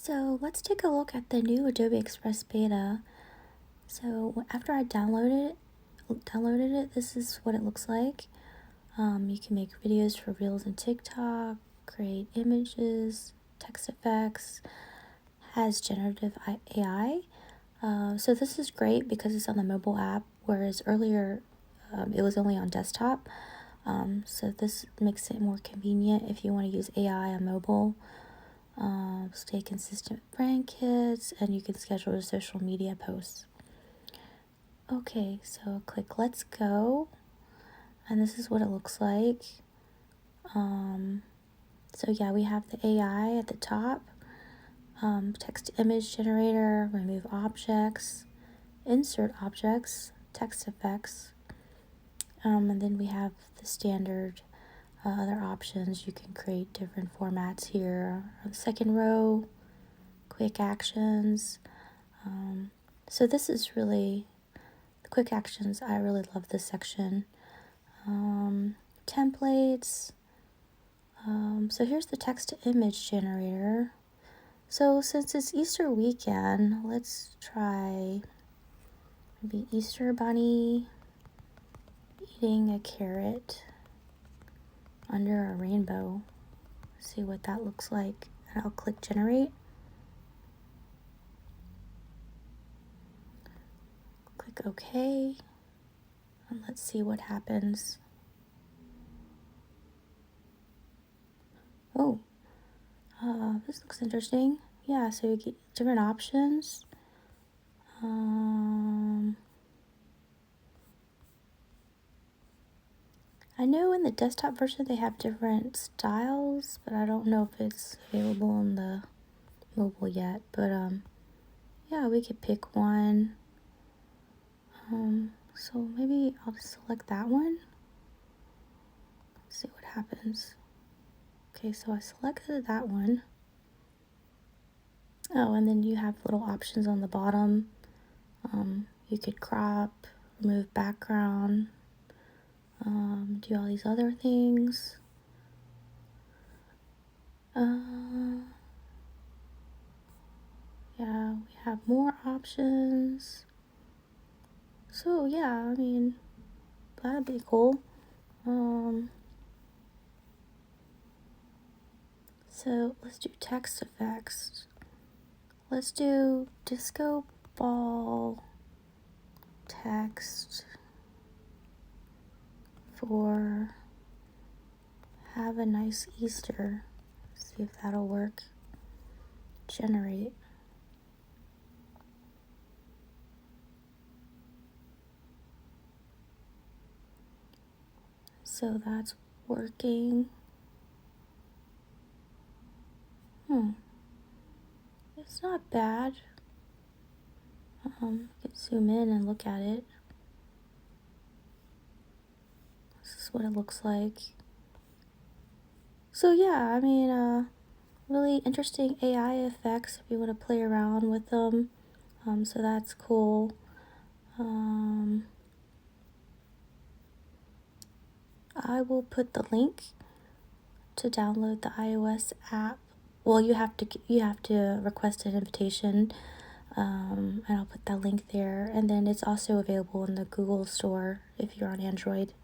So let's take a look at the new Adobe Express beta. So after I downloaded it, this is what it looks like. You can make videos for Reels and TikTok, create images, text effects, has generative AI. So this is great because it's on the mobile app, whereas earlier it was only on desktop. So this makes it more convenient if you want to use AI on mobile. Stay consistent with brand kits, and you can schedule your social media posts. Okay, so click Let's Go, and this is what it looks like. So yeah, we have the AI at the top, text image generator, remove objects, insert objects, text effects, and then we have the standard other options. You can create different formats here. Second row, quick actions. So this is really the quick actions. I really love this section. Templates. So here's the text to image generator. So since it's Easter weekend, let's try maybe Easter bunny eating a carrot under a rainbow. See what that looks like. And I'll click generate. Click OK. And let's see what happens. Oh, this looks interesting. Yeah, so you get different options. I know in the desktop version they have different styles, but I don't know if it's available on the mobile yet. But yeah, we could pick one. So maybe I'll just select that one. Let's see what happens. Okay, so I selected that one. Oh, and then you have little options on the bottom. You could crop, remove background, do all these other things. Yeah, we have more options. So yeah, I mean, that'd be cool. So let's do text effects. Let's do disco ball text for have a nice Easter. See if that'll work. Generate. So that's working. It's not bad. You can zoom in and look at it. This is what it looks like. So yeah, I mean, really interesting AI effects if you want to play around with them. So that's cool. I will put the link to download the iOS app. Well, you have to request an invitation, and I'll put that link there. And then it's also available in the Google Store if you're on Android.